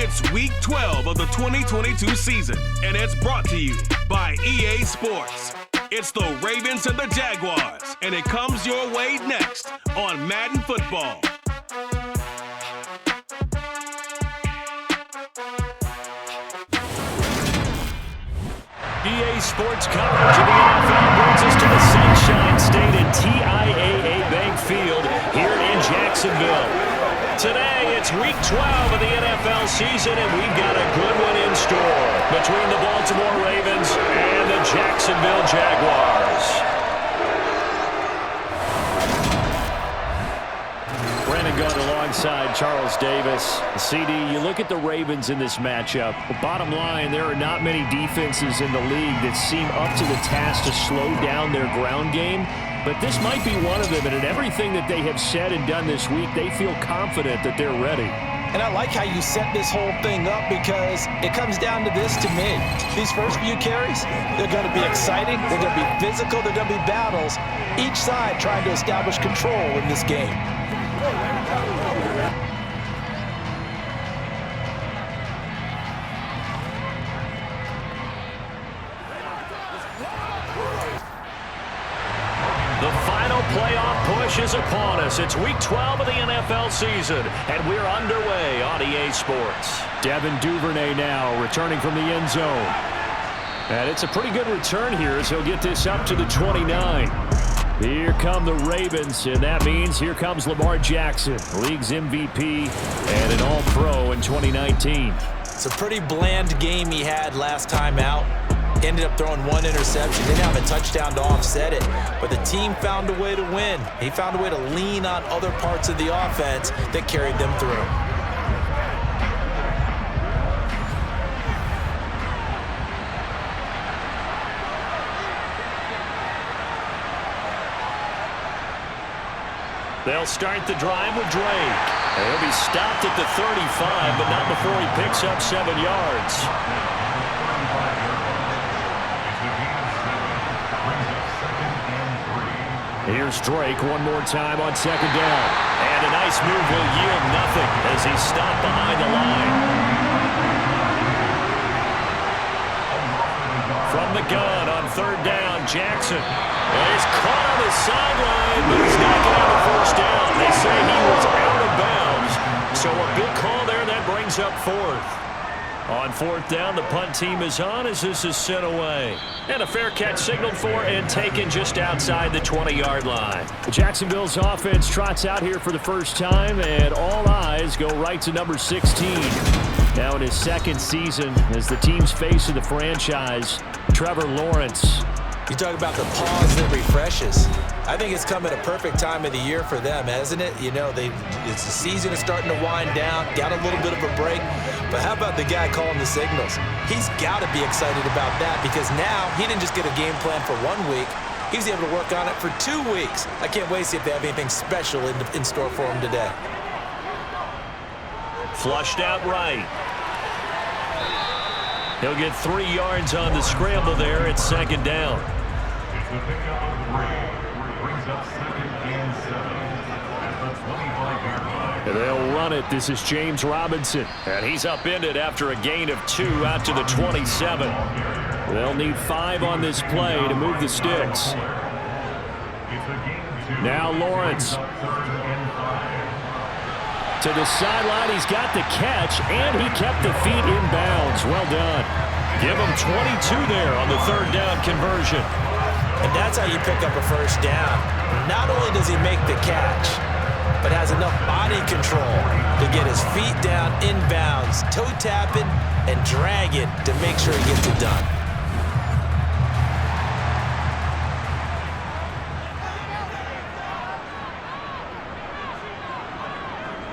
It's Week 12 of the 2022 season, and it's brought to you by EA Sports. It's the Ravens and the Jaguars, and it comes your way next on Madden Football. EA Sports coverage of the NFL brings us to the Sunshine State at TIAA Bank Field here in Jacksonville. Today, it's Week 12 of the NFL season, and we've got a good one in store between the Baltimore Ravens and the Jacksonville Jaguars. Brandon Gunn alongside Charles Davis. CD, you look at the Ravens in this matchup. The bottom line, there are not many defenses in the league that seem up to the task to slow down their ground game. But this might be one of them, and in everything that they have said and done this week, they feel confident that they're ready. And I like how you set this whole thing up because it comes down to this to me. These first few carries, they're going to be exciting, they're going to be physical, they're going to be battles. Each side trying to establish control in this game. The final playoff push is upon us. It's Week 12 of the NFL season, and we're underway on EA Sports. Devin Duvernay now returning from the end zone. And it's a pretty good return here as he'll get this up to the 29. Here come the Ravens, and that means here comes Lamar Jackson, league's MVP and an All-Pro in 2019. It's a pretty bland game he had last time out. Ended up throwing one interception. Didn't have a touchdown to offset it. But the team found a way to win. He found a way to lean on other parts of the offense that carried them through. They'll start the drive with Drake. He'll be stopped at the 35, but not before he picks up 7 yards. Here's Drake one more time on second down. And a nice move will yield nothing as he's stopped behind the line. From the gun on third down, Jackson. And he's caught on the sideline, but he's not going to have a first down. They say he was out of bounds. So a big call there that brings up fourth. On fourth down, the punt team is on as this is sent away. And a fair catch signaled for and taken just outside the 20-yard line. Jacksonville's offense trots out here for the first time, and all eyes go right to number 16. Now in his second season as the team's face of the franchise, Trevor Lawrence. You talk about the pause that refreshes. I think it's come at a perfect time of the year for them, hasn't it? You know, it's the season is starting to wind down, got a little bit of a break. But how about the guy calling the signals? He's got to be excited about that because now he didn't just get a game plan for 1 week. He was able to work on it for 2 weeks. I can't wait to see if they have anything special in store for him today. Flushed out right. He'll get 3 yards on the scramble there at second down. They'll run it. This is James Robinson. And he's upended after a gain of 2 out to the 27. They'll need 5 on this play to move the sticks. Now Lawrence. To the sideline, he's got the catch, and he kept the feet in bounds. Well done. Give him 22 there on the third down conversion. And that's how you pick up a first down. Not only does he make the catch, but has enough body control to get his feet down in bounds, toe tapping and dragging to make sure he gets it done.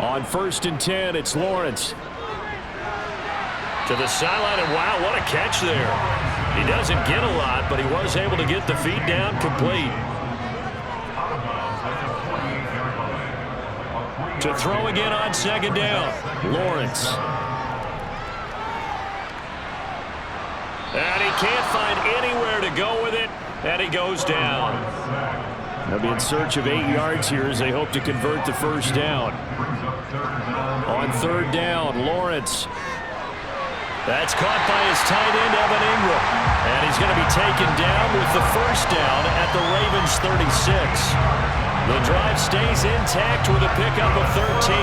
On 1st and 10, it's Lawrence. To the sideline, and wow, what a catch there. He doesn't get a lot, but he was able to get the feet down complete. To throw again on second down, Lawrence. And he can't find anywhere to go with it, and he goes down. They'll be in search of 8 yards here as they hope to convert the first down. On third down, Lawrence. That's caught by his tight end, Evan Ingram. And he's going to be taken down with the first down at the Ravens' 36. The drive stays intact with a pickup of 13.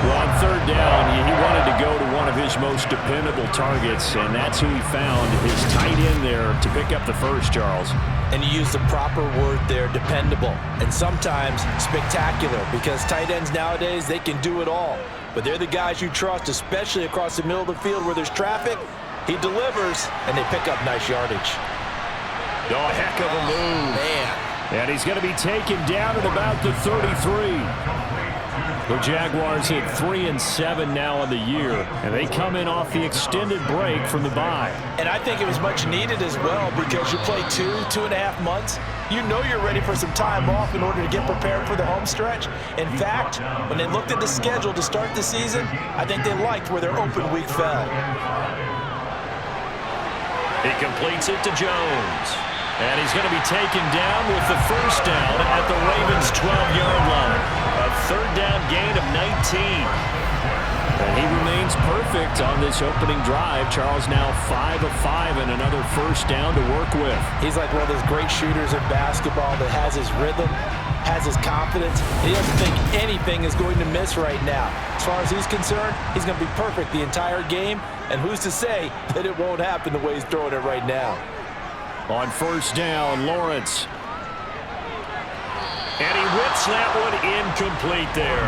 Well, on third down, he wanted to go to one of his most dependable targets, and that's who he found, his tight end there, to pick up the first, Charles. And you use the proper word there, dependable, and sometimes spectacular, because tight ends nowadays, they can do it all. But they're the guys you trust, especially across the middle of the field where there's traffic. He delivers, and they pick up nice yardage. Oh, heck of a move. Man. And he's going to be taken down at about the 33. The Jaguars hit 3-7 now in the year, and they come in off the extended break from the bye. And I think it was much needed as well, because you play 2.5 months. You know you're ready for some time off in order to get prepared for the home stretch. In fact, when they looked at the schedule to start the season, I think they liked where their open week fell. He completes it to Jones. And he's going to be taken down with the first down at the Ravens' 12-yard line. A third down gain of 19. And he remains perfect on this opening drive. Charles now 5 of 5 and another first down to work with. He's like one of those great shooters in basketball that has his rhythm, has his confidence. He doesn't think anything is going to miss right now. As far as he's concerned, he's going to be perfect the entire game. And who's to say that it won't happen the way he's throwing it right now? On first down, Lawrence. And he whips that one incomplete there.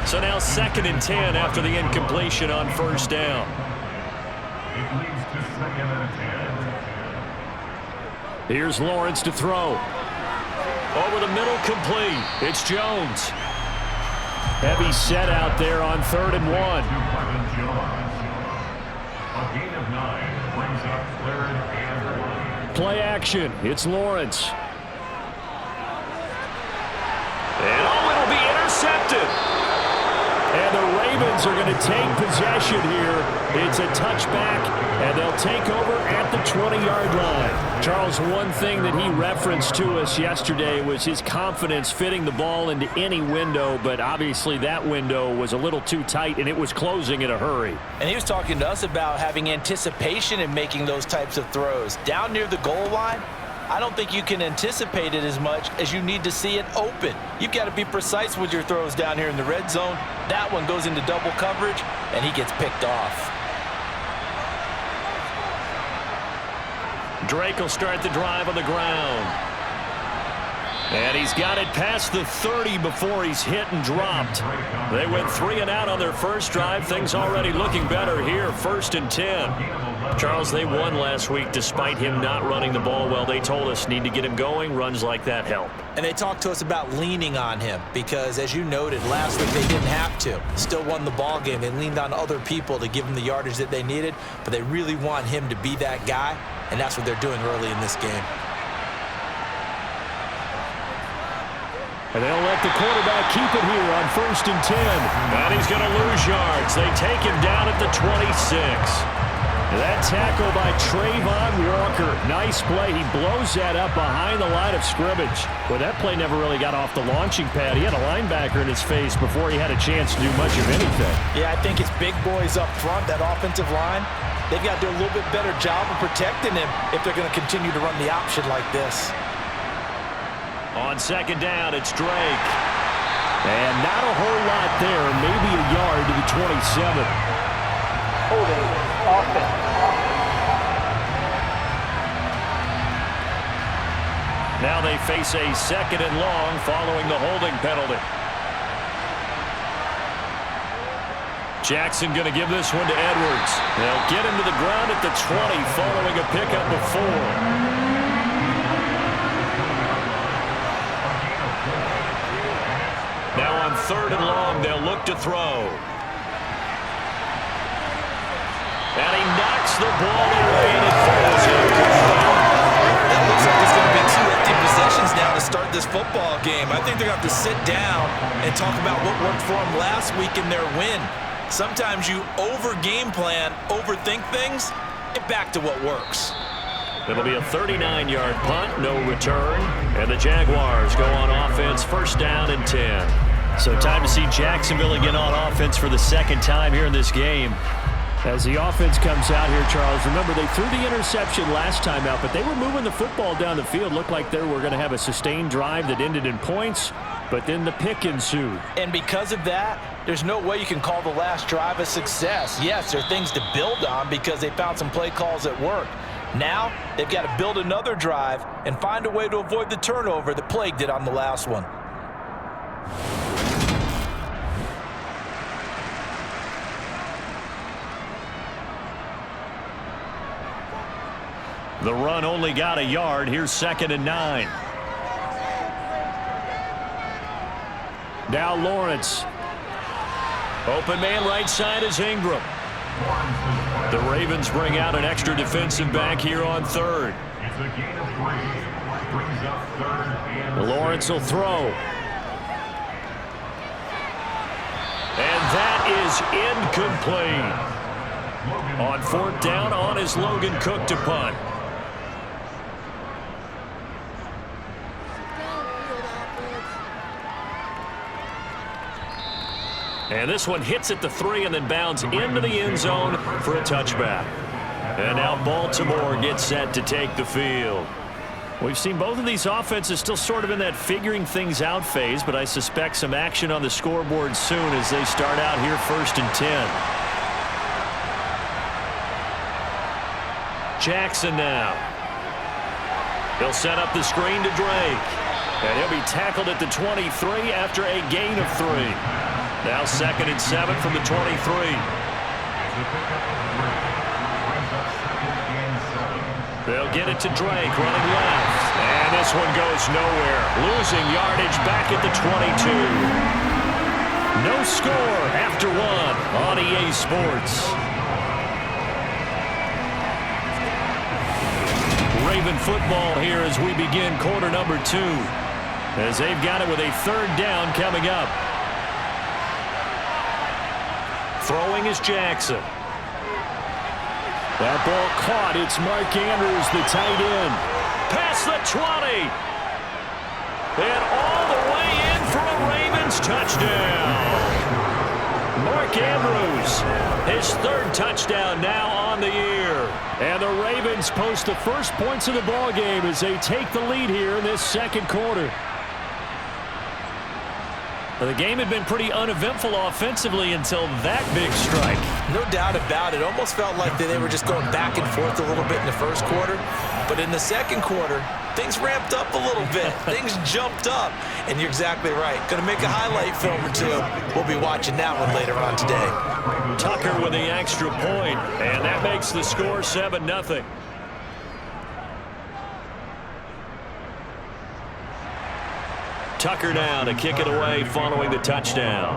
So now 2nd and 10 after the incompletion on first down. Here's Lawrence to throw. Over the middle, complete. It's Jones. Heavy set out there on 3rd and 1. A gain of 9 brings up 3rd and 1. Play action. It's Lawrence. And it'll be intercepted. And the Ravens are going to take possession here. It's a touchback, and they'll take over at the 20-yard line. Charles, one thing that he referenced to us yesterday was his confidence fitting the ball into any window, but obviously that window was a little too tight, and it was closing in a hurry. And he was talking to us about having anticipation in making those types of throws. Down near the goal line, I don't think you can anticipate it as much as you need to see it open. You've got to be precise with your throws down here in the red zone. That one goes into double coverage, and he gets picked off. Drake will start the drive on the ground. And he's got it past the 30 before he's hit and dropped. They went 3 and out on their first drive. Things already looking better here. 1st and 10. Charles, they won last week despite him not running the ball well. They told us need to get him going. Runs like that help. And they talked to us about leaning on him because, as you noted, last week they didn't have to. Still won the ball game. They leaned on other people to give them the yardage that they needed, but they really want him to be that guy, and that's what they're doing early in this game. And they'll let the quarterback keep it here on 1st and 10. And he's going to lose yards. They take him down at the 26. That tackle by Trayvon Walker. Nice play. He blows that up behind the line of scrimmage. Well, that play never really got off the launching pad. He had a linebacker in his face before he had a chance to do much of anything. Yeah, I think it's big boys up front, that offensive line. They've got to do a little bit better job of protecting him if they're going to continue to run the option like this. On 2nd down, it's Drake. And not a whole lot there. Maybe a yard to the 27. Holding offense. Now they face a 2nd and long following the holding penalty. Jackson going to give this one to Edwards. They'll get him to the ground at the 20 following a pickup of 4. Now on 3rd and long, they'll look to throw. And he knocks the ball away, and it falls incomplete. That looks like it's going to be 2 empty possessions now to start this football game. I think they're going to have to sit down and talk about what worked for them last week in their win. Sometimes you over-game plan, overthink things, get back to what works. It'll be a 39-yard punt, no return, and the Jaguars go on offense, 1st down and 10. So time to see Jacksonville again on offense for the 2nd time here in this game. As the offense comes out here, Charles, remember they threw the interception last time out, but they were moving the football down the field. Looked like they were going to have a sustained drive that ended in points, but then the pick ensued. And because of that, there's no way you can call the last drive a success. Yes, there are things to build on because they found some play calls that work. Now, they've got to build another drive and find a way to avoid the turnover that plagued it on the last one. The run only got a yard. Here's 2nd and 9. Now Lawrence. Open man right side is Ingram. The Ravens bring out an extra defensive back here on 3rd. It's a gain of 3. Brings up 3rd and Lawrence will throw. And that is incomplete. On 4th down, on is Logan Cook to punt. And this one hits at the 3 and then bounds into the end zone for a touchback. And now Baltimore gets set to take the field. We've seen both of these offenses still sort of in that figuring things out phase, but I suspect some action on the scoreboard soon as they start out here 1st and 10. Jackson now. He'll set up the screen to Drake. And he'll be tackled at the 23 after a gain of 3. Now 2nd and 7 from the 23. They'll get it to Drake running left. And this one goes nowhere. Losing yardage back at the 22. No score after 1 on EA Sports. Raven football here as we begin quarter number 2. As they've got it with a 3rd down coming up. Throwing is Jackson. That ball caught. It's Mark Andrews, the tight end. Past the 20. And all the way in for a Ravens touchdown. Mark Andrews, his 3rd touchdown now on the year. And the Ravens post the first points of the ball game as they take the lead here in this 2nd quarter. The game had been pretty uneventful offensively until that big strike. No doubt about it. Almost felt like they were just going back and forth a little bit in the 1st quarter. But in the 2nd quarter, things ramped up a little bit. Things jumped up. And you're exactly right. Going to make a highlight film or 2. We'll be watching that one later on today. Tucker with the extra point. And that makes the score 7-0. Tucker now to kick it away following the touchdown.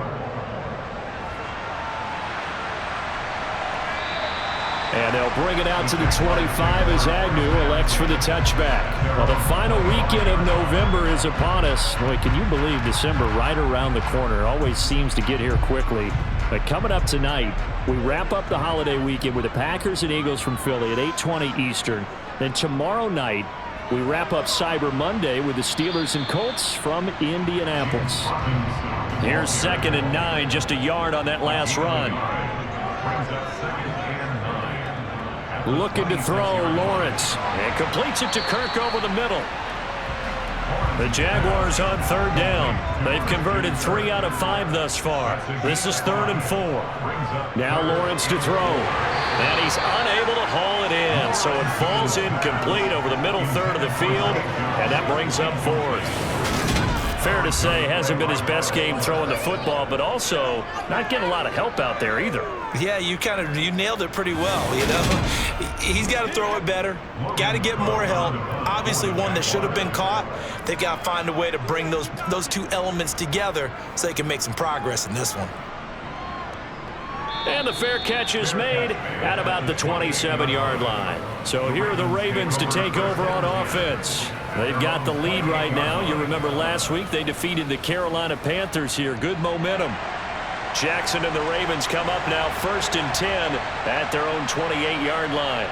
And they'll bring it out to the 25 as Agnew elects for the touchback. Well, the final weekend of November is upon us. Boy, can you believe December right around the corner? Always seems to get here quickly. But coming up tonight, we wrap up the holiday weekend with the Packers and Eagles from Philly at 8:20 Eastern. Then tomorrow night, we wrap up Cyber Monday with the Steelers and Colts from Indianapolis. Here's 2nd and 9, just a yard on that last run. Looking to throw, Lawrence. And completes it to Kirk over the middle. The Jaguars on 3rd down. They've converted 3 out of 5 thus far. This is 3rd and 4. Now Lawrence to throw. And he's unable to haul it in, so it falls incomplete over the middle 3rd of the field, and that brings up 4th. Fair to say, hasn't been his best game throwing the football, but also not getting a lot of help out there either. Yeah, you nailed it pretty well, you know. He's got to throw it better, got to get more help. Obviously one that should have been caught. They've got to find a way to bring those 2 elements together so they can make some progress in this one. And the fair catch is made at about the 27-yard line. So here are the Ravens to take over on offense. They've got the lead right now. You remember last week they defeated the Carolina Panthers here. Good momentum. Jackson and the Ravens come up now 1st and 10 at their own 28-yard line.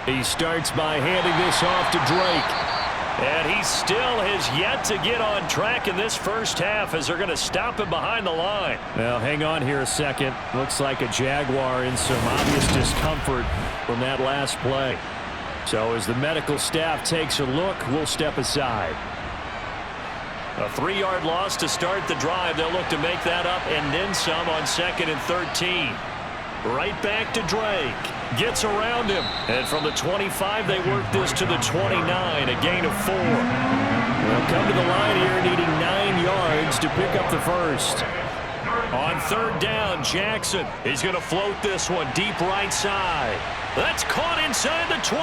He starts by handing this off to Drake. And he still has yet to get on track in this first half as they're going to stop him behind the line. Now, hang on here a second. Looks like a Jaguar in some obvious discomfort from that last play. So as the medical staff takes a look, we'll step aside. A 3-yard loss to start the drive. They'll look to make that up and then some on 2nd and 13. Right back to Drake. Gets around him. And from the 25, they work this to the 29, a gain of 4. They'll come to the line here needing 9 yards to pick up the first. On 3rd down, Jackson is going to float this one deep right side. That's caught inside the 20.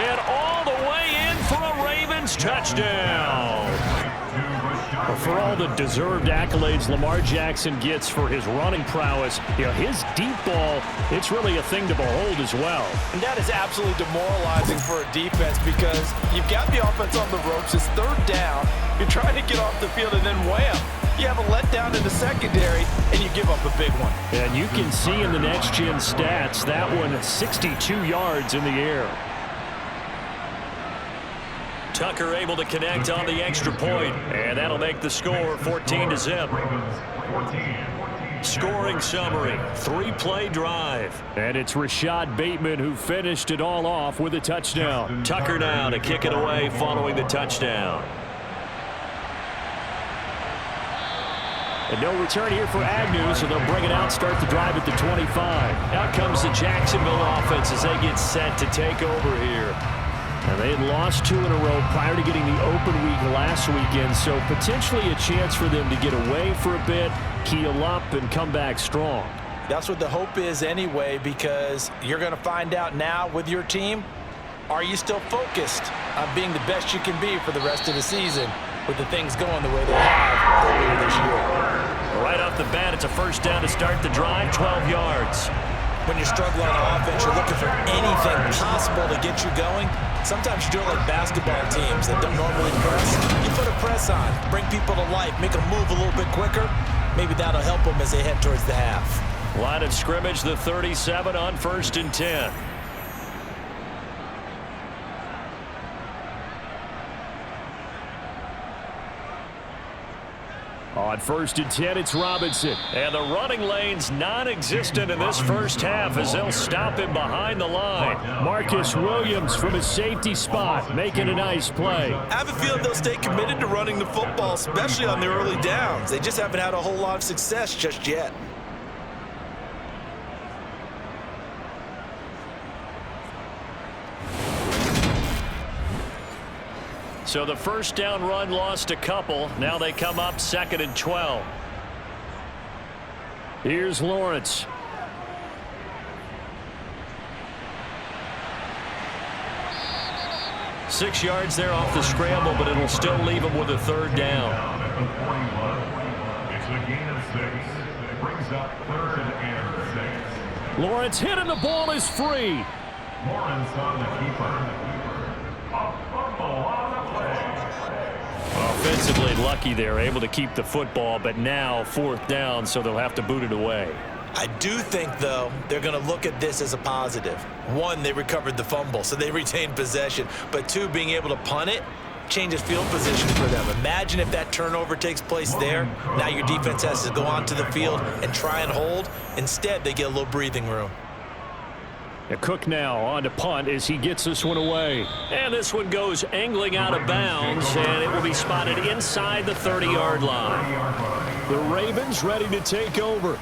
And all the way in for a Ravens touchdown. For all the deserved accolades Lamar Jackson gets for his running prowess, his deep ball, it's really a thing to behold as well. And that is absolutely demoralizing for a defense because you've got the offense on the ropes. It's 3rd down. You're trying to get off the field and then wham. You have a letdown in the secondary, and you give up a big one. And you can see in the next-gen stats, that one 62 yards in the air. Tucker able to connect on the extra point, and that'll make the score 14-0. Scoring summary, 3-play drive. And it's Rashad Bateman who finished it all off with a touchdown. Tucker now to kick it away following the touchdown. And no return here for Agnew, so they'll bring it out, start the drive at the 25. Out comes the Jacksonville offense as they get set to take over here. And they had lost 2 in a row prior to getting the open week last weekend, so potentially a chance for them to get away for a bit, heal up, and come back strong. That's what the hope is anyway, because you're going to find out now with your team, are you still focused on being the best you can be for the rest of the season with the things going the way they have earlier this year? Right off the bat, it's a 1st down to start the drive, 12 yards. When you're struggling on offense, you're looking for anything possible to get you going. Sometimes you do it like basketball teams that don't normally press. You put a press on, bring people to life, make them move a little bit quicker. Maybe that'll help them as they head towards the half. Line of scrimmage, the 37 on 1st and 10. On 1st and 10, it's Robinson. And the running lane's non-existent in this first half as they'll stop him behind the line. Marcus Williams from his safety spot making a nice play. I have a feeling they'll stay committed to running the football, especially on their early downs. They just haven't had a whole lot of success just yet. So the 1st down run lost a couple. Now they come up 2nd and 12. Here's Lawrence. Six yards there off the scramble, but it'll still leave him with a 3rd down. It's a gain of 6. It brings up 3rd and 6. Lawrence hit and the ball is free. Lawrence on the keeper. Offensively lucky there, able to keep the football, but now 4th down, so they'll have to boot it away. I do think, though, they're going to look at this as a positive. 1, they recovered the fumble, so they retained possession. But 2, being able to punt it changes field position for them. Imagine if that turnover takes place there. Now your defense has to go onto the field and try and hold. Instead, they get a little breathing room. Cook now on to punt as he gets this one away. And this one goes angling out of bounds, and it will be spotted inside the 30-yard line. The Ravens ready to take over.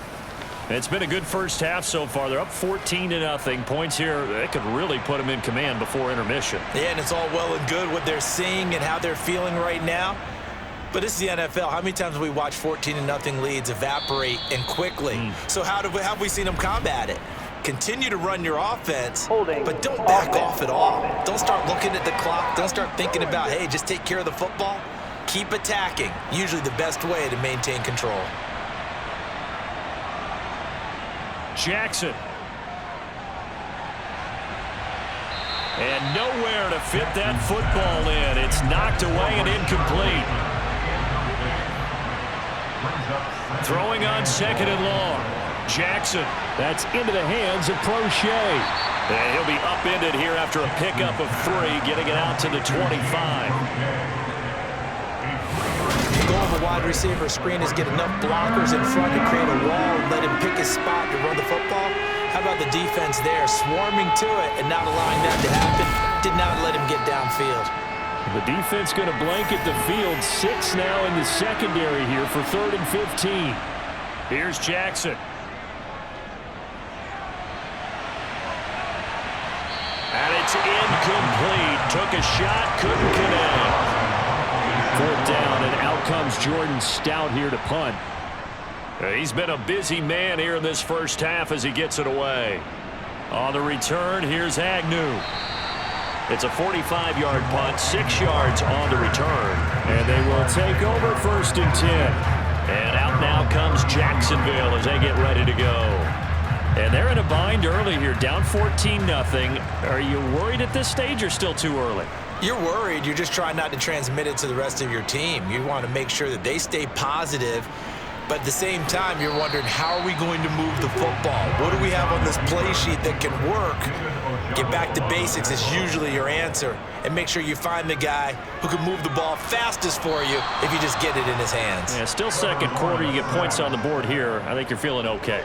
It's been a good first half so far. They're up 14-0. Points here, they could really put them in command before intermission. Yeah, and it's all well and good what they're seeing and how they're feeling right now. But this is the NFL. How many times have we watched 14-0 leads evaporate and quickly? So how have we seen them combat it? Continue to run your offense, but don't back off at all. Don't start looking at the clock. Don't start thinking about, hey, just take care of the football. Keep attacking. Usually the best way to maintain control. Jackson. And nowhere to fit that football in. It's knocked away and incomplete. Throwing on 2nd and long. Jackson. That's into the hands of Prochet. And he'll be upended here after a pickup of 3, getting it out to the 25. The goal of a wide receiver screen is get enough blockers in front to create a wall and let him pick his spot to run the football. How about the defense there, swarming to it and not allowing that to happen? Did not let him get downfield. The defense going to blanket the field. 6 now in the secondary here for 3rd and 15. Here's Jackson. And it's incomplete. Took a shot, couldn't connect. 4th down, and out comes Jordan Stout here to punt. He's been a busy man here in this first half as he gets it away. On the return, here's Agnew. It's a 45-yard punt, 6 yards on the return. And they will take over 1st and 10. And out now comes Jacksonville as they get ready to go. And they're in a bind early here, down 14-0. Are you worried at this stage or still too early? You're worried. You're just trying not to transmit it to the rest of your team. You want to make sure that they stay positive. But at the same time, you're wondering, how are we going to move the football? What do we have on this play sheet that can work? Get back to basics is usually your answer. And make sure you find the guy who can move the ball fastest for you if you just get it in his hands. Yeah, still second quarter. You get points on the board here. I think you're feeling okay.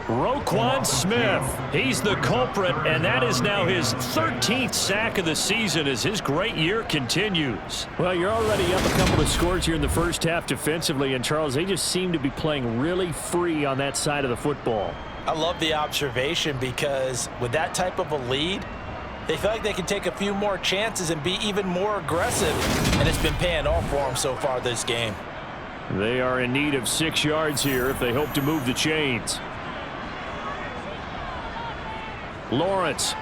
Roquan Smith, he's the culprit, and that is now his 13th sack of the season as his great year continues. Well, you're already up a couple of scores here in the first half defensively, and Charles, they just seem to be playing really free on that side of the football. I love the observation because with that type of a lead, they feel like they can take a few more chances and be even more aggressive, and it's been paying off for them so far this game. They are in need of 6 yards here if they hope to move the chains. Lawrence.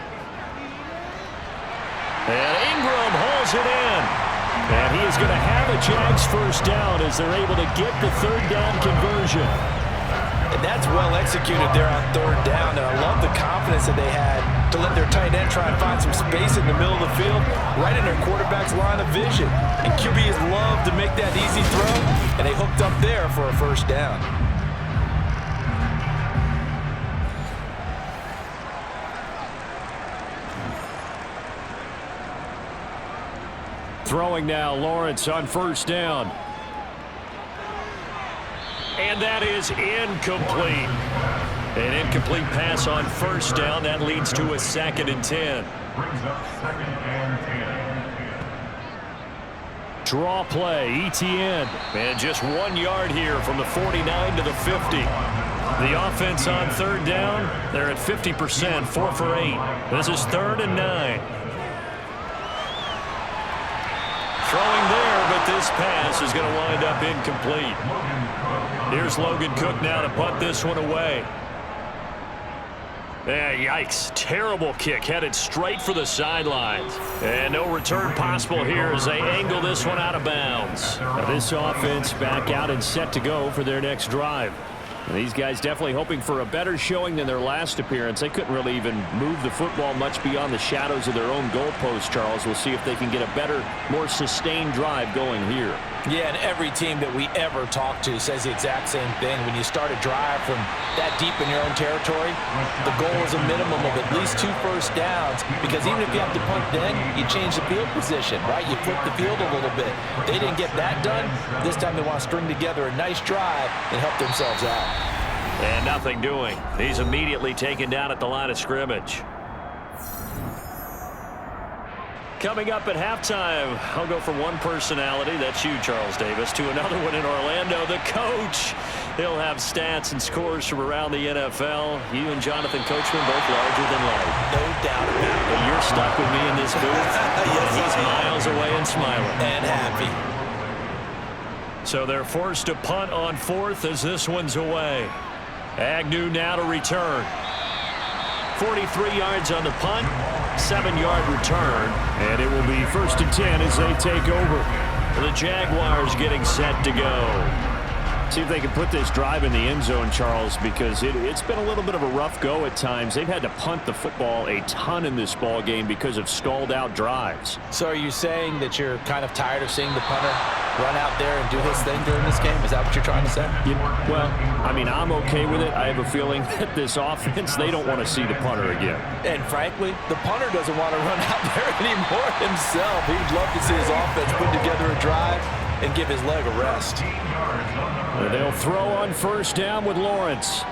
And Ingram hauls it in. And he is going to have a Jags first down as they're able to get the 3rd down conversion. And that's well executed there on 3rd down, and I love the confidence that they had to let their tight end try and find some space in the middle of the field, right in their quarterback's line of vision. And QBs love to make that easy throw, and they hooked up there for a first down. Throwing now, Lawrence on 1st down. And that is incomplete. An incomplete pass on 1st down. That leads to a 2nd and 10. Brings up 2nd and 10. Draw play, ETN. And just 1 yard here from the 49 to the 50. The offense on 3rd down, they're at 50%, 4 for 8. This is 3rd and 9. Throwing there, but this pass is going to wind up incomplete. Here's Logan Cook now to punt this one away. Yikes. Terrible kick headed straight for the sidelines. And no return possible here as they angle this one out of bounds. Now this offense back out and set to go for their next drive. And these guys definitely hoping for a better showing than their last appearance. They couldn't really even move the football much beyond the shadows of their own goalpost, Charles. We'll see if they can get a better, more sustained drive going here. Yeah, and every team that we ever talk to says the exact same thing. When you start a drive from that deep in your own territory, the goal is a minimum of at least 2 first downs, because even if you have to punt then, you change the field position, right? You flip the field a little bit. They didn't get that done. This time they want to string together a nice drive and help themselves out. And nothing doing. He's immediately taken down at the line of scrimmage. Coming up at halftime, I'll go from one personality, that's you, Charles Davis, to another one in Orlando, the coach. He'll have stats and scores from around the NFL. You and Jonathan Coachman both larger than life. No doubt about it. But you're stuck with me in this booth. Yes, He's miles away and smiling. And happy. So they're forced to punt on 4th as this one's away. Agnew now to return. 43 yards on the punt, 7-yard return. And it will be 1st and 10 as they take over. The Jaguars getting set to go. See if they can put this drive in the end zone, Charles, because it's been a little bit of a rough go at times. They've had to punt the football a ton in this ball game because of stalled out drives. So are you saying that you're kind of tired of seeing the punter run out there and do his thing during this game? Is that what you're trying to say? Well, I mean, I'm okay with it. I have a feeling that this offense, they don't want to see the punter again. And frankly, the punter doesn't want to run out there anymore himself. He'd love to see his offense put together a drive and give his leg a rest. They'll throw on first down with Lawrence.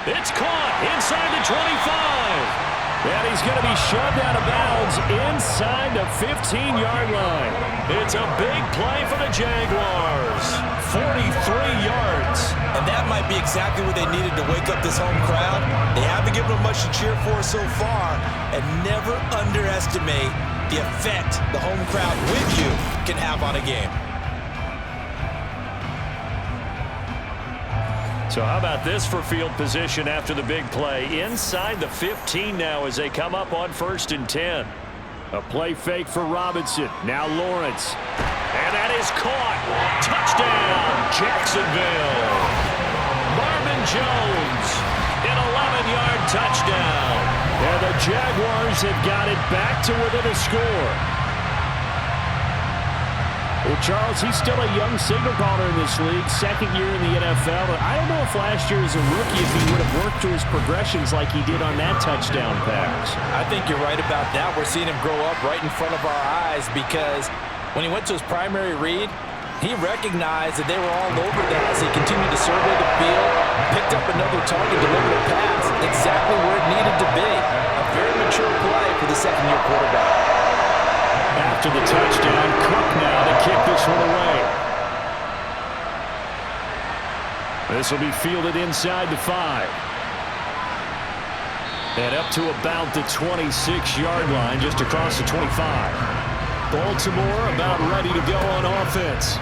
It's caught inside the 25. And he's going to be shoved out of bounds inside the 15-yard line. It's a big play for the Jaguars. 43 yards. And that might be exactly what they needed to wake up this home crowd. They haven't given them much to cheer for so far. And never underestimate the effect the home crowd with you can have on a game. So how about this for field position after the big play? Inside the 15 now as they come up on 1st and 10. A play fake for Robinson. Now Lawrence. And that is caught. Touchdown, Jacksonville. Marvin Jones, an 11-yard touchdown. And the Jaguars have got it back to within a score. Well, Charles, he's still a young signal caller in this league, second year in the NFL. I don't know if last year as a rookie, if he would have worked through his progressions like he did on that touchdown pass. I think you're right about that. We're seeing him grow up right in front of our eyes because when he went to his primary read, he recognized that they were all over that as he continued to survey the field, picked up another target, delivered a pass, exactly where it needed to be. A very mature play for the second-year quarterback. After the touchdown, Cook now to kick this one away. This will be fielded inside the 5. And up to about the 26-yard line, just across the 25. Baltimore about ready to go on offense.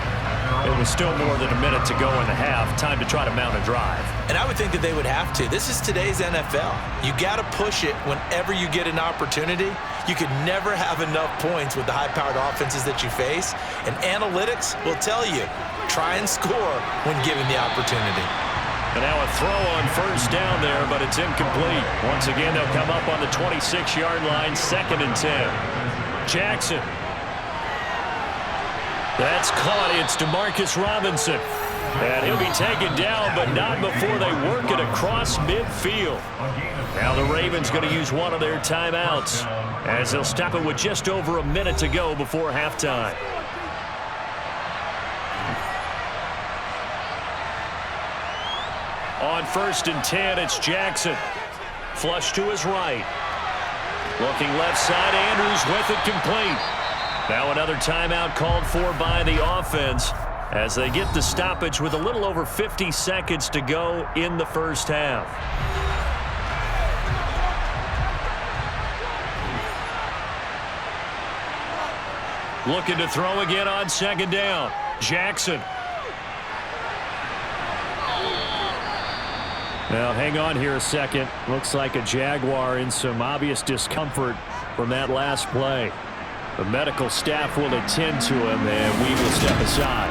It was still more than a minute to go in the half. Time to try to mount a drive. And I would think that they would have to. This is today's NFL. You got to push it whenever you get an opportunity. You could never have enough points with the high-powered offenses that you face. And analytics will tell you, try and score when given the opportunity. And now a throw on first down there, but it's incomplete. Once again, they'll come up on the 26-yard line, 2nd and 10. Jackson. That's caught. It's DeMarcus Robinson. And he'll be taken down, but not before they work it across midfield. Now the Ravens going to use one of their timeouts as they'll stop it with just over a minute to go before halftime. On 1st and 10, it's Jackson. Flush to his right. Looking left side, Andrews with it complete. Now another timeout called for by the offense as they get the stoppage with a little over 50 seconds to go in the first half. Looking to throw again on 2nd down. Jackson. Now, hang on here a second. Looks like a Jaguar in some obvious discomfort from that last play. The medical staff will attend to him, and we will step aside.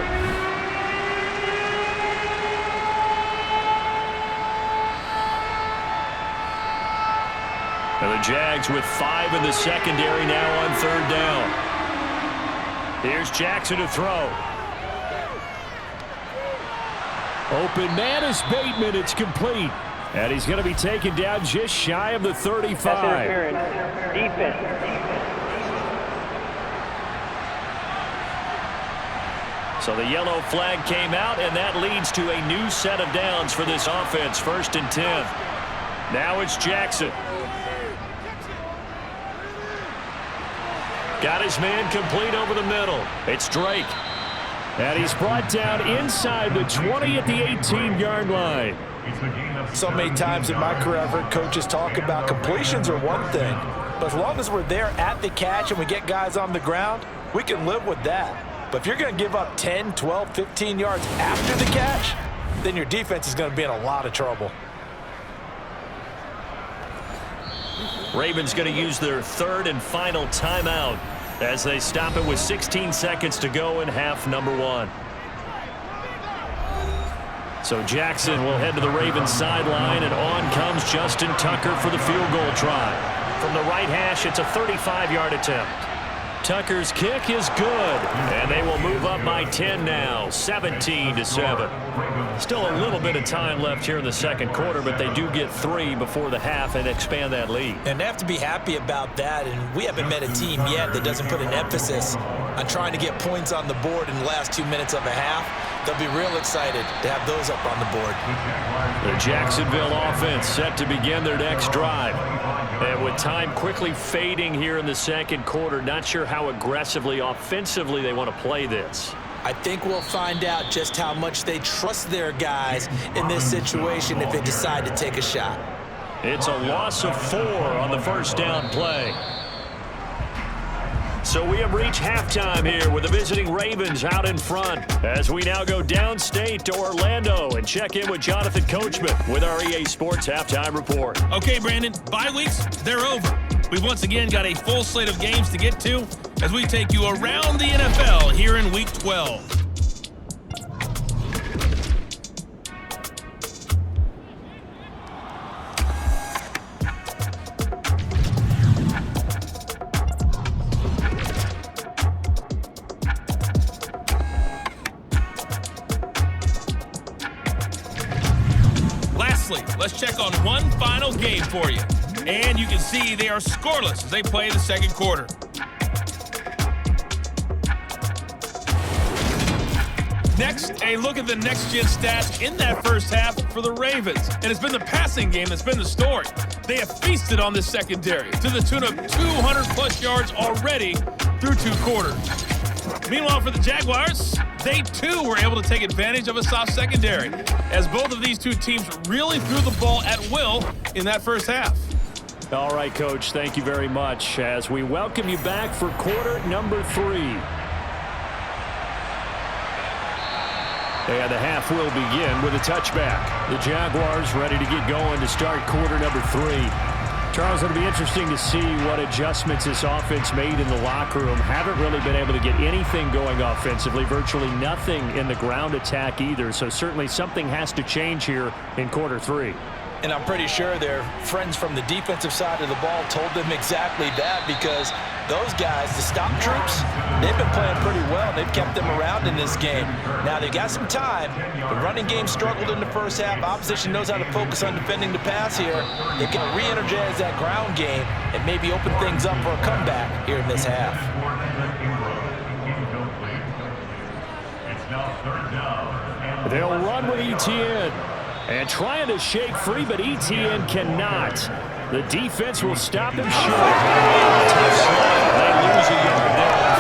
And the Jags with 5 in the secondary now on 3rd down. Here's Jackson to throw. Open man is Bateman. It's complete. And he's going to be taken down just shy of the 35. Defense. So the yellow flag came out, and that leads to a new set of downs for this offense. 1st and 10. Now it's Jackson. Got his man complete over the middle. It's Drake. And he's brought down inside the 20 at the 18-yard line. So many times in my career, I've heard coaches talk about completions are one thing. But as long as we're there at the catch and we get guys on the ground, we can live with that. But if you're going to give up 10, 12, 15 yards after the catch, then your defense is going to be in a lot of trouble. Ravens going to use their 3rd and final timeout as they stop it with 16 seconds to go in half number 1. So Jackson will head to the Ravens sideline, and on comes Justin Tucker for the field goal try. From the right hash, it's a 35-yard attempt. Tucker's kick is good, and they will move up by 10 now, 17-7. Still a little bit of time left here in the second quarter, but they do get 3 before the half and expand that lead. And they have to be happy about that, and we haven't met a team yet that doesn't put an emphasis on trying to get points on the board in the last 2 minutes of a half. They'll be real excited to have those up on the board. The Jacksonville offense set to begin their next drive. And with time quickly fading here in the second quarter, not sure how aggressively, offensively they want to play this. I think we'll find out just how much they trust their guys in this situation if they decide to take a shot. It's a loss of 4 on the first down play. So we have reached halftime here with the visiting Ravens out in front as we now go downstate to Orlando and check in with Jonathan Coachman with our EA Sports Halftime Report. Okay, Brandon, bye weeks, they're over. We've once again got a full slate of games to get to as we take you around the NFL here in Week 12. Let's check on one final game for you. And you can see they are scoreless as they play the second quarter. Next, a look at the next-gen stats in that first half for the Ravens. And it's been the passing game that's been the story. They have feasted on this secondary to the tune of 200-plus yards already through 2 quarters. Meanwhile, for the Jaguars, they too were able to take advantage of a soft secondary, as both of these two teams really threw the ball at will in that first half. All right, Coach, thank you very much as we welcome you back for quarter number 3. And the half will begin with a touchback. The Jaguars ready to get going to start quarter number 3. Charles, it'll be interesting to see what adjustments this offense made in the locker room. Haven't really been able to get anything going offensively, virtually nothing in the ground attack either. So certainly something has to change here in quarter 3. And I'm pretty sure their friends from the defensive side of the ball told them exactly that, because those guys, the stop troops, they've been playing pretty well. They've kept them around in this game. Now, they've got some time. The running game struggled in the first half. Opposition knows how to focus on defending the pass here. They can re-energize that ground game and maybe open things up for a comeback here in this half. They'll run with Etienne. And trying to shake free, but Etienne cannot. The defense will stop him short. They lose a yard there.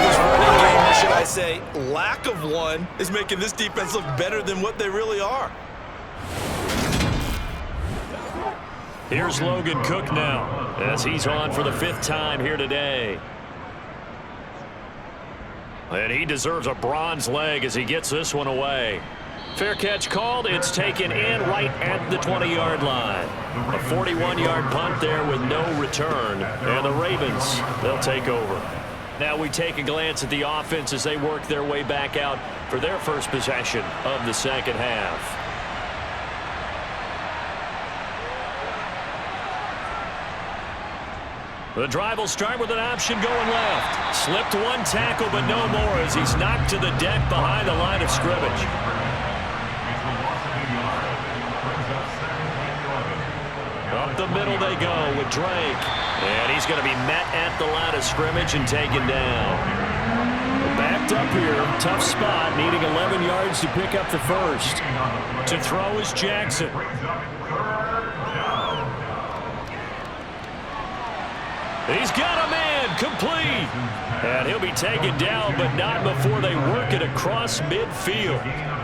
This running game, or should I say, lack of one, is making this defense look better than what they really are. Here's Logan Cook now, as he's on for the 5th time here today. And he deserves a bronze leg as he gets this one away. Fair catch called. It's taken in right at the 20-yard line. A 41-yard punt there with no return. And the Ravens, they'll take over. Now we take a glance at the offense as they work their way back out for their first possession of the second half. The drive will start with an option going left. Slipped one tackle, but no more as he's knocked to the deck behind the line of scrimmage. Up the middle they go with Drake. And he's going to be met at the line of scrimmage and taken down. Backed up here. Tough spot. Needing 11 yards to pick up the first. To throw is Jackson. He's got a man. Complete. And he'll be taken down, but not before they work it across midfield.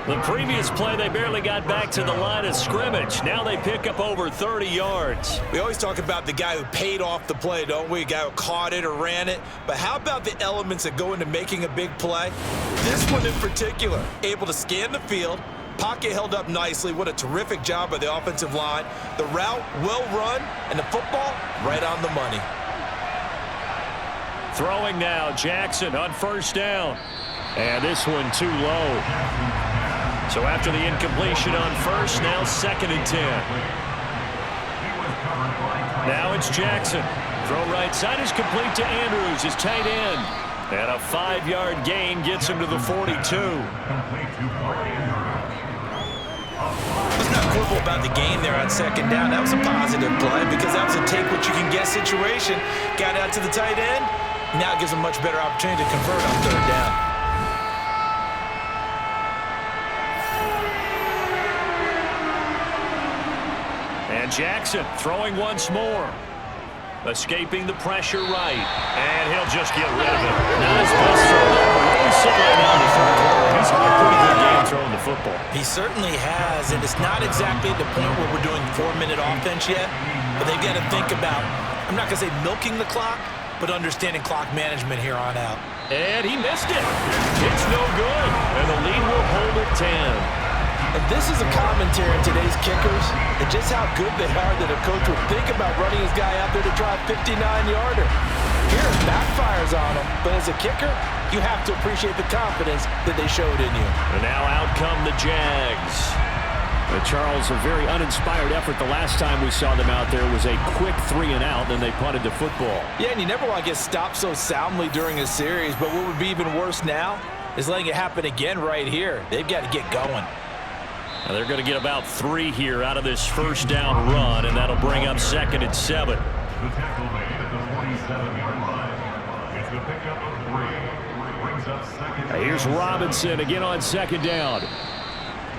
The previous play, they barely got back to the line of scrimmage. Now they pick up over 30 yards. We always talk about the guy who paid off the play, don't we? A guy who caught it or ran it. But how about the elements that go into making a big play? This one in particular, able to scan the field. Pocket held up nicely. What a terrific job by the offensive line. The route well run, and the football right on the money. Throwing now, Jackson on first down. And this one too low. So after the incompletion on first, now 2nd and 10. Now it's Jackson. Throw right side is complete to Andrews, his tight end. And a 5-yard gain gets him to the 42. Let's not quibble about the gain there on 2nd down. That was a positive play because that was a take-what-you-can-get situation. Got out to the tight end. Now it gives him a much better opportunity to convert on 3rd down. And Jackson throwing once more. Escaping the pressure right. And he'll just get rid of it. Not his best throw. Really solid now in the 3rd quarter. He's had a pretty good game throwing the football. He certainly has, and it's not exactly at the point where we're doing 4-minute offense yet, but they've got to think about, I'm not going to say milking the clock, but understanding clock management here on out. And he missed it. It's no good. And the lead will hold at 10. And this is a commentary on today's kickers and just how good they are that a coach would think about running his guy out there to try a 59-yarder. Here, it backfires on him, but as a kicker, you have to appreciate the confidence that they showed in you. And now out come the Jags. Charles, a very uninspired effort. The last time we saw them out there was a quick 3-and-out, and they punted the football. Yeah, and you never want to get stopped so soundly during a series, but what would be even worse now is letting it happen again right here. They've got to get going. Now they're going to get about 3 here out of this 1st down run, and that'll bring up 2nd and 7. The tackle made at the 47-yard line. It's the pickup of 3. Brings up 2nd. Here's Robinson again on 2nd down.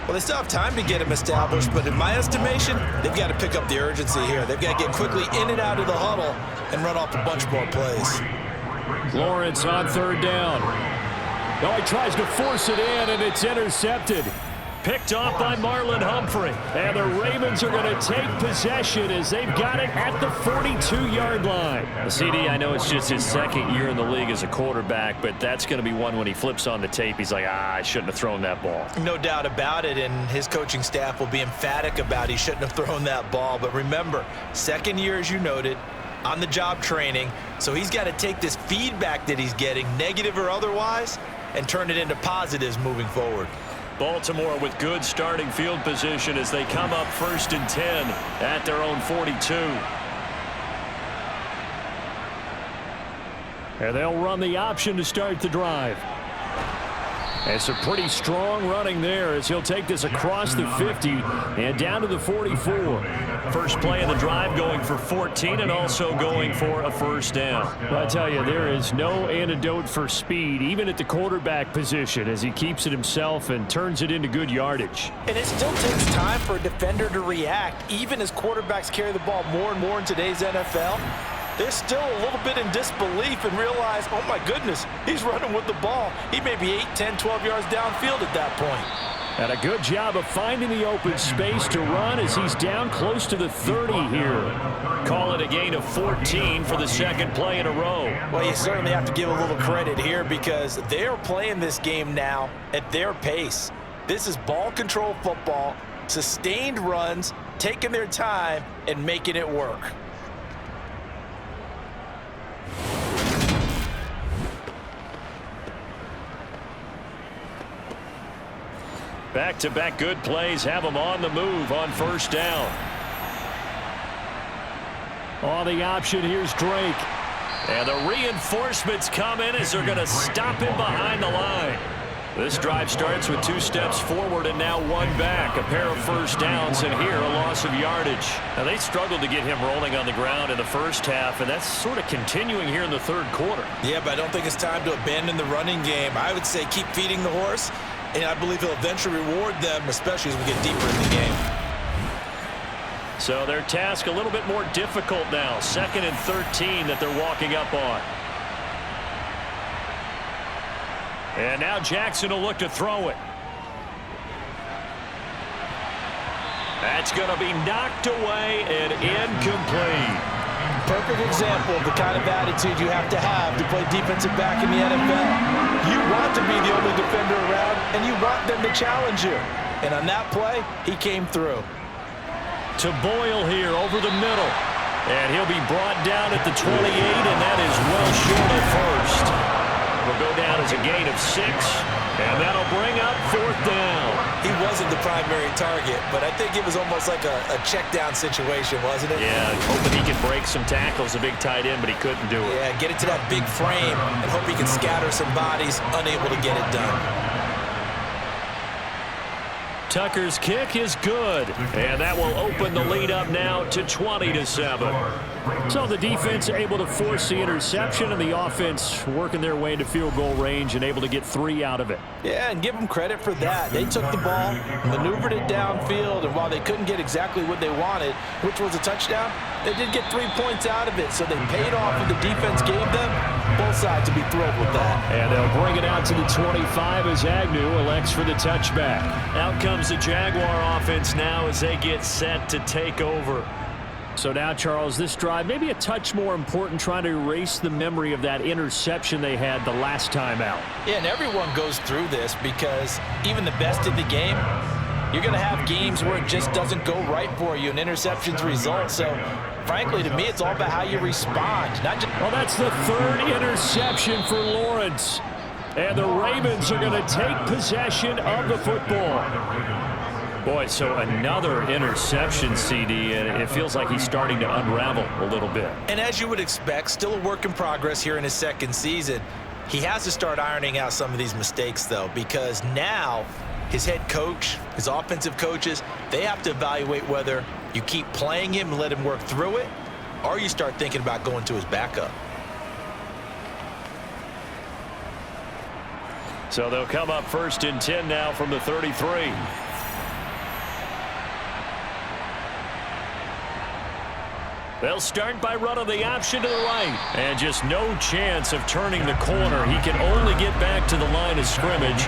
Well, they still have time to get him established, but in my estimation, they've got to pick up the urgency here. They've got to get quickly in and out of the huddle and run off a bunch more plays. Lawrence on 3rd down. No, he tries to force it in, and it's intercepted. Picked off by Marlon Humphrey. And the Ravens are going to take possession as they've got it at the 42-yard line. CD, I know it's just his 2nd year in the league as a quarterback, but that's going to be one when he flips on the tape. He's like, I shouldn't have thrown that ball. No doubt about it, and his coaching staff will be emphatic about he shouldn't have thrown that ball. But remember, 2nd year, as you noted, on-the-job training, so he's got to take this feedback that he's getting, negative or otherwise, and turn it into positives moving forward. Baltimore with good starting field position as they come up 1st and 10 at their own 42. And they'll run the option to start the drive. And some pretty strong running there as he'll take this across the 50 and down to the 44. First play of the drive going for 14 and also going for a 1st down. Well, I tell you, there is no antidote for speed, even at the quarterback position, as he keeps it himself and turns it into good yardage. And it still takes time for a defender to react, even as quarterbacks carry the ball more and more in today's NFL. They're still a little bit in disbelief and realize, oh my goodness, he's running with the ball. He may be 8, 10, 12 yards downfield at that point. And a good job of finding the open space to run as he's down close to the 30 here. Call it a gain of 14 for the 2nd play in a row. Well, you certainly have to give a little credit here because they're playing this game now at their pace. This is ball control football, sustained runs, taking their time and making it work. Back-to-back good plays have them on the move on 1st down. On the option, here's Drake. And the reinforcements come in as they're going to stop him behind the line. This drive starts with 2 steps forward and now 1 back. A pair of 1st downs, and here a loss of yardage. Now they struggled to get him rolling on the ground in the 1st half, and that's sort of continuing here in the 3rd quarter. Yeah, but I don't think it's time to abandon the running game. I would say keep feeding the horse, and I believe he'll eventually reward them, especially as we get deeper in the game. So their task a little bit more difficult now. 2nd and 13 that they're walking up on. And now Jackson will look to throw it. That's going to be knocked away and incomplete. Perfect example of the kind of attitude you have to play defensive back in the NFL. You want to be the only defender around, and you want them to challenge you. And on that play, he came through. To Boyle here over the middle. And he'll be brought down at the 28, and that is well short of 1st. Will go down as a gain of 6. And that'll bring up 4th down. He wasn't the primary target, but I think it was almost like a check down situation, wasn't it? Yeah, hoping he could break some tackles, a big tight end, but he couldn't do it. Yeah, get it to that big frame and hope he can scatter some bodies, unable to get it done. Tucker's kick is good, and that will open the lead up now to 20-7. So the defense able to force the interception, and the offense working their way into field goal range and able to get 3 out of it. Yeah, and give them credit for that. They took the ball, maneuvered it downfield, and while they couldn't get exactly what they wanted, which was a touchdown, they did get 3 points out of it, so they paid off what the defense gave them. Both sides will be thrilled with that. And they'll bring it out to the 25 as Agnew elects for the touchback. Out comes the Jaguar offense now as they get set to take over. So now, Charles, this drive maybe a touch more important, trying to erase the memory of that interception they had the last time out. Yeah, and everyone goes through this because even the best in the game, you're going to have games where it just doesn't go right for you, and interceptions result. So, frankly, to me, it's all about how you respond. Not just well, that's the 3rd interception for Lawrence. And the Ravens are going to take possession of the football. Boy, so another interception, CD, and it feels like he's starting to unravel a little bit. And as you would expect, still a work in progress here in his 2nd season. He has to start ironing out some of these mistakes, though, because now his head coach, his offensive coaches, they have to evaluate whether you keep playing him and let him work through it, or you start thinking about going to his backup. So they'll come up 1st and 10 now from the 33. They'll start by running the option to the right. And just no chance of turning the corner. He can only get back to the line of scrimmage.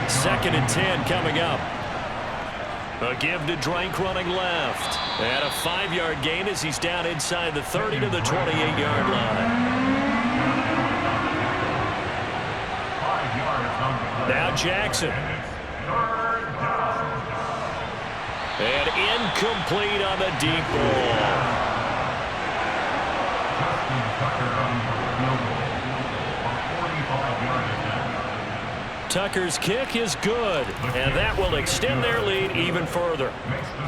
2nd and 10 coming up. A give to Drake running left. And a 5-yard gain as he's down inside the 30 to the 28-yard line. Now Jackson. And incomplete on the deep ball. Tucker's kick is good, and that will extend their lead even further.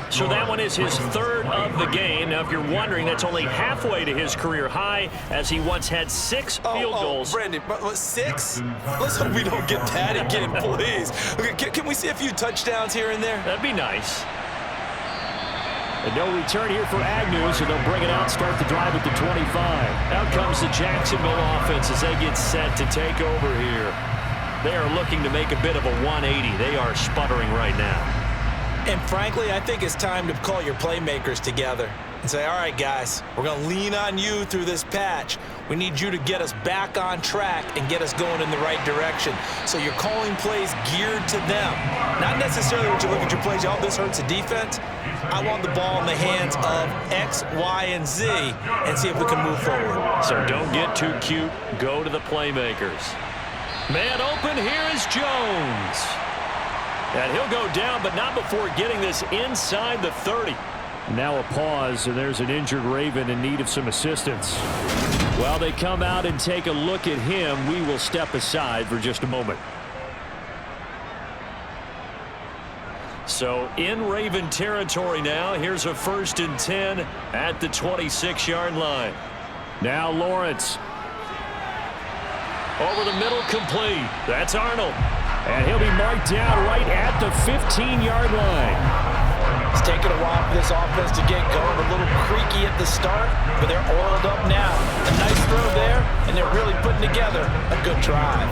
So that one is his 3rd of the game. Now, if you're wondering, that's only halfway to his career high, as he once had 6 field goals. Brandon, 6? Let's hope we don't get that again, please. Okay, can we see a few touchdowns here and there? That'd be nice. And no return here for Agnew, so they'll bring it out, start the drive at the 25. Out comes the Jacksonville offense as they get set to take over here. They are looking to make a bit of a 180. They are sputtering right now. And frankly, I think it's time to call your playmakers together and say, all right, guys, we're going to lean on you through this patch. We need you to get us back on track and get us going in the right direction. So you're calling plays geared to them. Not necessarily when you look at your plays, oh, this hurts the defense. I want the ball in the hands of X, Y, and Z and see if we can move forward. So don't get too cute. Go to the playmakers. Man open, here is Jones. And he'll go down, but not before getting this inside the 30. Now a pause, and there's an injured Raven in need of some assistance. While they come out and take a look at him, we will step aside for just a moment. So in Raven territory now, here's a 1st and 10 at the 26-yard line. Now Lawrence. Over the middle, complete. That's Arnold. And he'll be marked down right at the 15-yard line. It's taken a while for this offense to get going. A little creaky at the start, but they're oiled up now. A nice throw there, and they're really putting together a good drive.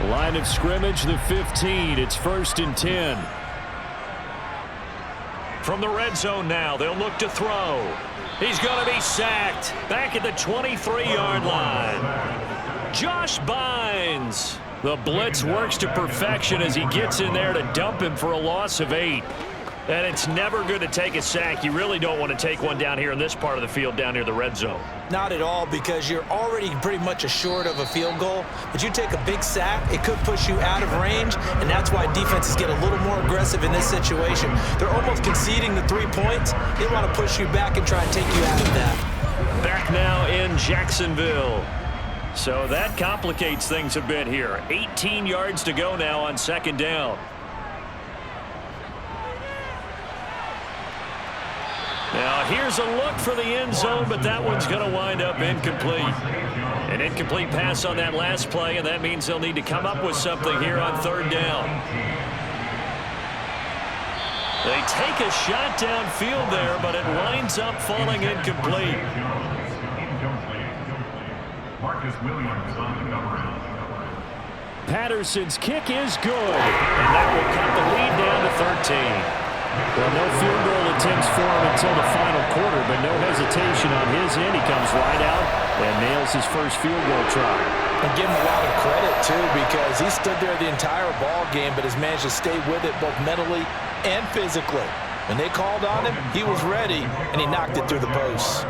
Line of scrimmage, the 15. It's 1st and 10. From the red zone now, they'll look to throw. He's going to be sacked back at the 23-yard line. Josh Bynes. The blitz works to perfection as he gets in there to dump him for a loss of 8. And it's never good to take a sack. You really don't want to take one down here in this part of the field, down near the red zone. Not at all, because you're already pretty much assured of a field goal. But you take a big sack, it could push you out of range, and that's why defenses get a little more aggressive in this situation. They're almost conceding the 3 points. They want to push you back and try and take you out of that. Back now in Jacksonville. So that complicates things a bit here. 18 yards to go now on second down. Now here's a look for the end zone, but that one's going to wind up incomplete. An incomplete pass on that last play, and that means they'll need to come up with something here on third down. They take a shot downfield there, but it winds up falling incomplete. Patterson's kick is good, and that will cut the lead down to 13. Well, no field goal attempts for him until the final quarter, but no hesitation on his end. He comes right out and nails his first field goal try. And give him a lot of credit, too, because he stood there the entire ball game, but has managed to stay with it both mentally and physically. When they called on him, he was ready, and he knocked it through the posts.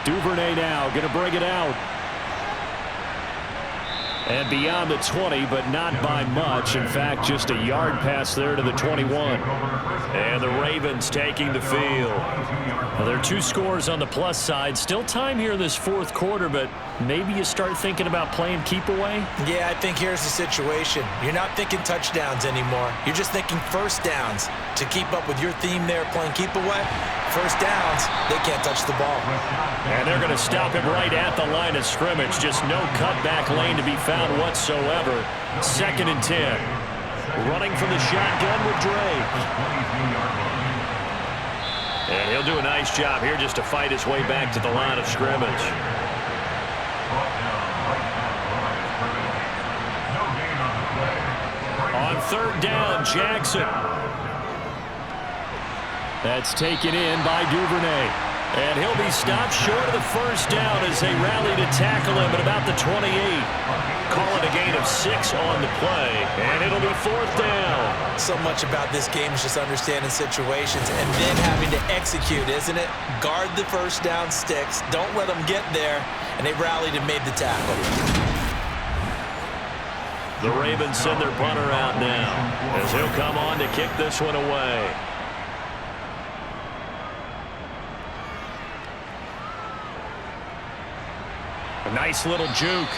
Duvernay now going to bring it out. And beyond the 20, but not by much. In fact, just a yard pass there to the 21. And the Ravens taking the field. Well, there are 2 scores on the plus side. Still time here in this fourth quarter, but maybe you start thinking about playing keep away? Yeah, I think here's the situation. You're not thinking touchdowns anymore. You're just thinking first downs. To keep up with your theme there, playing keep away, first downs, they can't touch the ball. And they're going to stop him right at the line of scrimmage. Just no cutback lane to be found whatsoever. 2nd and 10. Running from the shotgun with Drake. And he'll do a nice job here just to fight his way back to the line of scrimmage. On third down, Jackson. That's taken in by Duvernay. And he'll be stopped short of the first down as they rally to tackle him at about the 28. Call it a gain of 6 on the play, and it'll be 4th down. So much about this game is just understanding situations and then having to execute, isn't it? Guard the first down sticks. Don't let them get there, and they rallied and made the tackle. The Ravens send their punter out now as he'll come on to kick this one away. A nice little juke.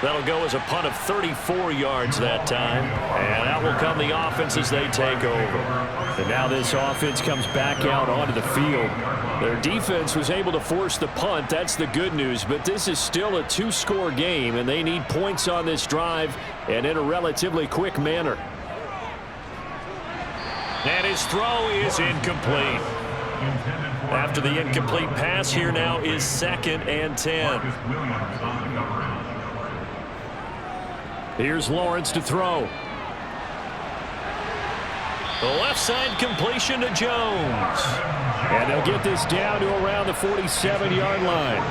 That'll go as a punt of 34 yards that time. And out will come the offense as they take over. And now this offense comes back out onto the field. Their defense was able to force the punt. That's the good news. But this is still a 2-score game, and they need points on this drive and in a relatively quick manner. And his throw is incomplete. After the incomplete pass, here now is 2nd and 10. Here's Lawrence to throw. The left side completion to Jones. And they'll get this down to around the 47-yard line.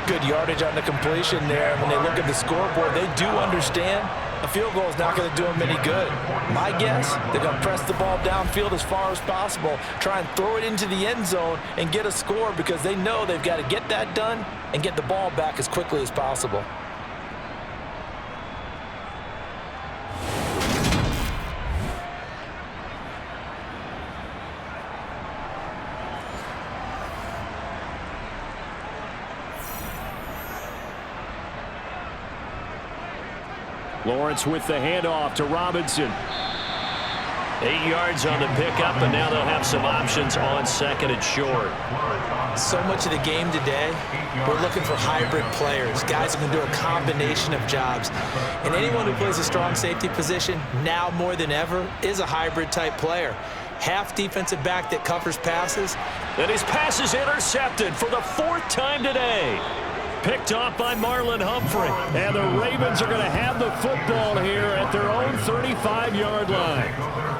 Good yardage on the completion there. When they look at the scoreboard, they do understand a field goal is not going to do them any good. My guess, they're going to press the ball downfield as far as possible, try and throw it into the end zone and get a score because they know they've got to get that done and get the ball back as quickly as possible. Lawrence with the handoff to Robinson. 8 yards on the pickup, and now they'll have some options on 2nd and short. So much of the game today, we're looking for hybrid players, guys who can do a combination of jobs. And anyone who plays a strong safety position, now more than ever, is a hybrid type player. Half defensive back that covers passes. And his pass is intercepted for the 4th time today. Picked off by Marlon Humphrey. And the Ravens are going to have the football here at their own 35-yard line.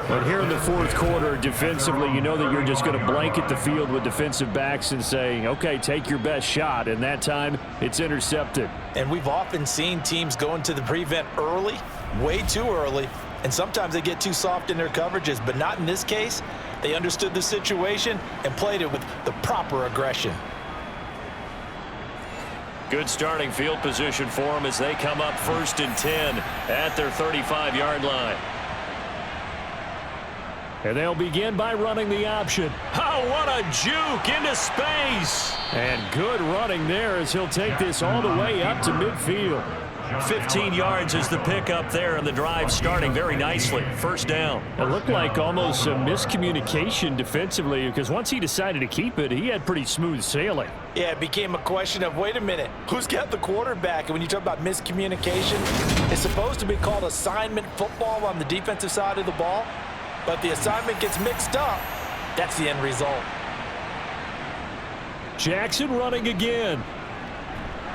But here in the fourth quarter, defensively, you know that you're just going to blanket the field with defensive backs and say, okay, take your best shot. And that time, it's intercepted. And we've often seen teams go into the prevent early, way too early. And sometimes they get too soft in their coverages. But not in this case. They understood the situation and played it with the proper aggression. Good starting field position for them as they come up 1st and 10 at their 35-yard line. And they'll begin by running the option. Oh, what a juke into space. And good running there as he'll take this all the way up to midfield. 15 yards is the pickup there, and the drive starting very nicely. First down. It looked like almost a miscommunication defensively because once he decided to keep it, he had pretty smooth sailing. Yeah, it became a question of, wait a minute, who's got the quarterback? And when you talk about miscommunication, it's supposed to be called assignment football on the defensive side of the ball. But the assignment gets mixed up. That's the end result. Jackson running again.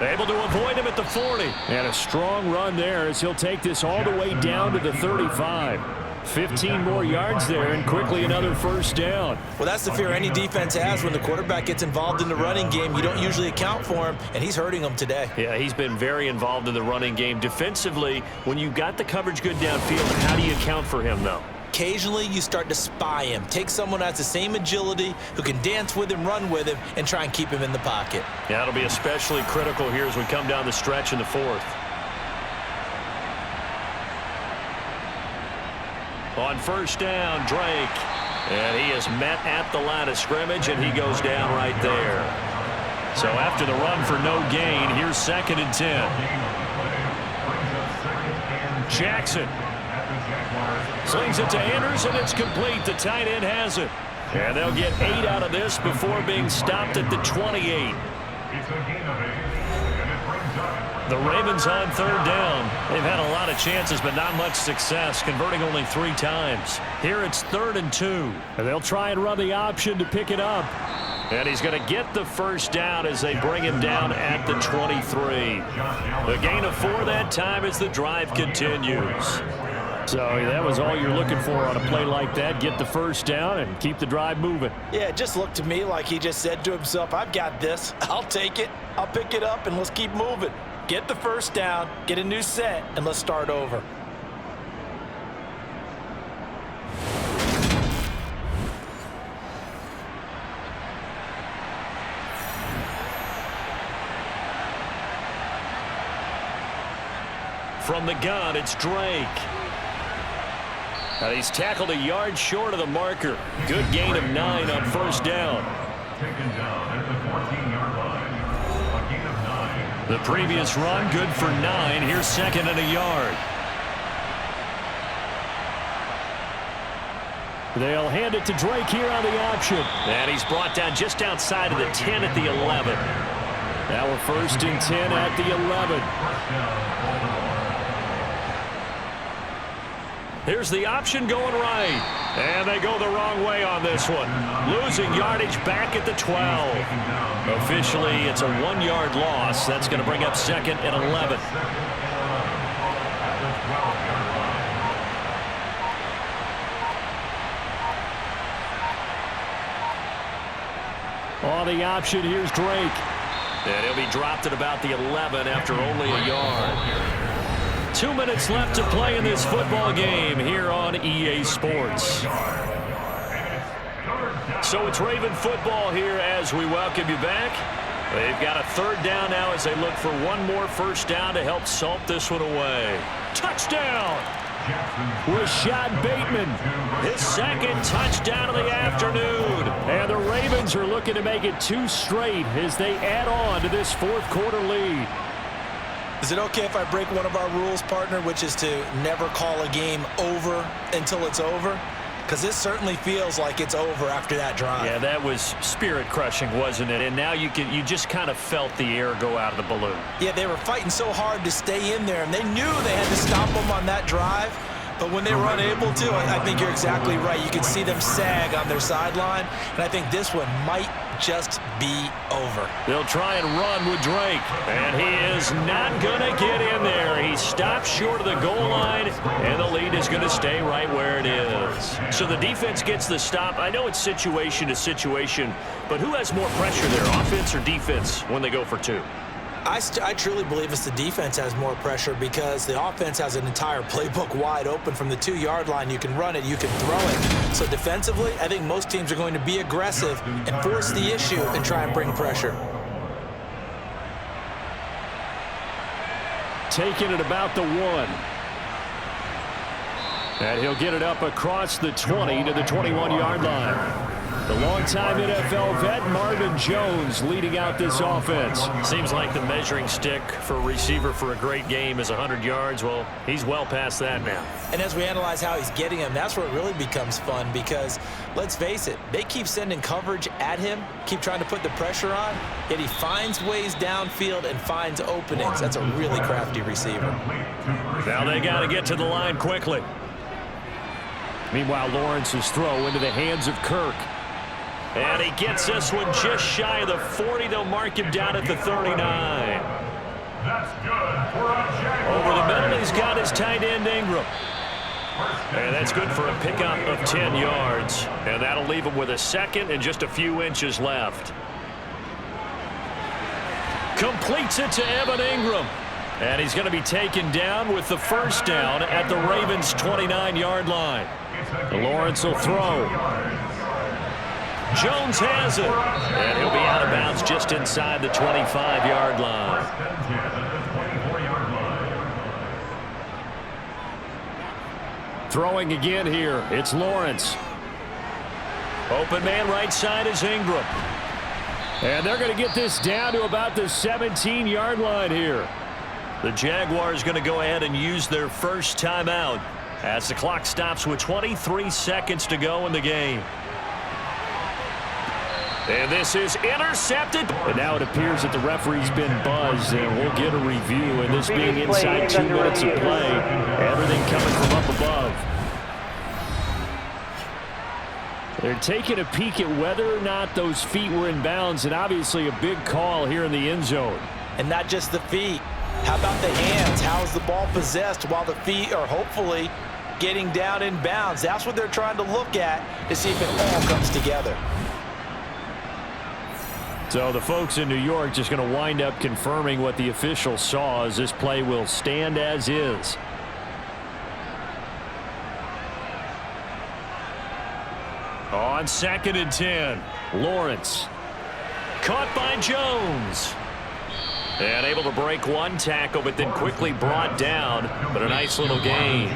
Able to avoid him at the 40. And a strong run there as he'll take this all the way down to the 35. 15 more yards there and quickly another first down. Well, that's the fear any defense has when the quarterback gets involved in the running game. You don't usually account for him, and he's hurting them today. Yeah, he's been very involved in the running game. Defensively, when you got the coverage good downfield, how do you account for him, though? Occasionally, you start to spy him. Take someone who has the same agility, who can dance with him, run with him, and try and keep him in the pocket. Yeah, it'll be especially critical here as we come down the stretch in the fourth. On first down, Drake. And he is met at the line of scrimmage, and he goes down right there. So after the run for no gain, here's 2nd and 10. Jackson. Slings it to Anderson. It's complete. The tight end has it. And they'll get 8 out of this before being stopped at the 28. The Ravens on 3rd down. They've had a lot of chances, but not much success, converting only 3 times. Here it's 3rd and 2. And they'll try and run the option to pick it up. And he's going to get the first down as they bring him down at the 23. The gain of 4 that time as the drive continues. So that was all you're looking for on a play like that. Get the first down and keep the drive moving. Yeah, it just looked to me like he just said to himself, I've got this. I'll take it. I'll pick it up, and let's keep moving. Get the first down, get a new set, and let's start over. From the gun, it's Drake. And he's tackled a yard short of the marker. Good gain of 9 on first down. Taken down at the 14-yard line. A gain of 9. The previous run, good for 9. Here's 2nd and a yard. They'll hand it to Drake here on the option. And he's brought down just outside of the 10 at the 11. Now we're 1st and 10 at the 11. Here's the option going right. And they go the wrong way on this one. Losing yardage back at the 12. Officially, it's a 1-yard loss. That's going to bring up 2nd and 11. On the option, here's Drake. And he'll be dropped at about the 11 after only a yard. 2 minutes left to play in this football game here on EA Sports. So it's Raven football here as we welcome you back. They've got a 3rd down now as they look for one more first down to help salt this one away. Touchdown! Rashad Bateman. His 2nd touchdown of the afternoon. And the Ravens are looking to make it 2 straight as they add on to this 4th quarter lead. Is it okay if I break one of our rules, partner, which is to never call a game over until it's over? Because this certainly feels like it's over after that drive. Yeah, that was spirit-crushing, wasn't it? And now you just kind of felt the air go out of the balloon. Yeah, they were fighting so hard to stay in there, and they knew they had to stop them on that drive. But when they were unable to, I think you're exactly right. You could see them sag on their sideline, and I think this one might just be over. They'll try and run with Drake, and he is not going to get in there. He stops short of the goal line, and the lead is going to stay right where it is. So the defense gets the stop. I know it's situation to situation, but who has more pressure there, offense or defense, when they go for 2? I truly believe it's the defense has more pressure because the offense has an entire playbook wide open from the 2-yard line. You can run it, you can throw it. So defensively, I think most teams are going to be aggressive and force the issue and try and bring pressure. Taking it about the 1. And he'll get it up across the 20 to the 21-yard line. The longtime NFL vet Marvin Jones leading out this offense. Seems like the measuring stick for a receiver for a great game is 100 yards. Well, he's well past that now. And as we analyze how he's getting him, that's where it really becomes fun because, let's face it, they keep sending coverage at him, keep trying to put the pressure on, yet he finds ways downfield and finds openings. That's a really crafty receiver. Now they got to get to the line quickly. Meanwhile, Lawrence's throw into the hands of Kirk. And he gets this one just shy of the 40. They'll mark him down at the 39. That's good for a Jaguar. Over the middle, he's got his tight end Ingram. And that's good for a pickup of 10 yards. And that'll leave him with a second and just a few inches left. Completes it to Evan Ingram. And he's going to be taken down with the first down at the Ravens' 29-yard line. Lawrence will throw. Jones has it. And he'll be out of bounds just inside the 25-yard line. Throwing again here. It's Lawrence. Open man right side is Ingram. And they're going to get this down to about the 17-yard line here. The Jaguars going to go ahead and use their first timeout as the clock stops with 23 seconds to go in the game. And this is intercepted. And now it appears that the referee's been buzzed, and we'll get a review. And this being inside 2 minutes of play, everything coming from up above. They're taking a peek at whether or not those feet were in bounds, and obviously a big call here in the end zone. And not just the feet. How about the hands? How's the ball possessed while the feet are hopefully getting down in bounds? That's what they're trying to look at to see if it all comes together. So the folks in New York just going to wind up confirming what the official saw, as this play will stand as is. On 2nd and 10, Lawrence. caught by Jones. And able to break one tackle, but then quickly brought down. But a nice little gain.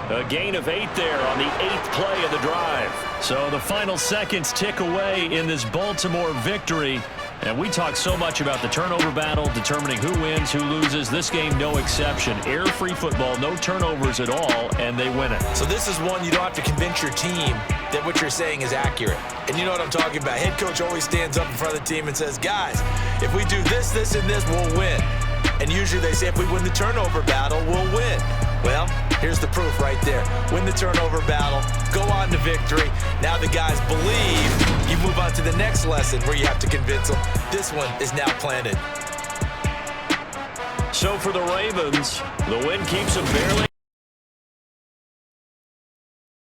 A gain of 8 there on the 8th play of the drive. So the final seconds tick away in this Baltimore victory. And we talk so much about the turnover battle, determining who wins, who loses. This game, no exception. Error-free football, no turnovers at all, and they win it. So this is one you don't have to convince your team that what you're saying is accurate. And you know what I'm talking about. Head coach always stands up in front of the team and says, guys, if we do this, this, and this, we'll win. And usually they say if we win the turnover battle, we'll win. Well, here's the proof right there. Win the turnover battle, go on to victory. Now the guys believe. You move on to the next lesson where you have to convince them. This one is now planted. So for the Ravens, the win keeps them barely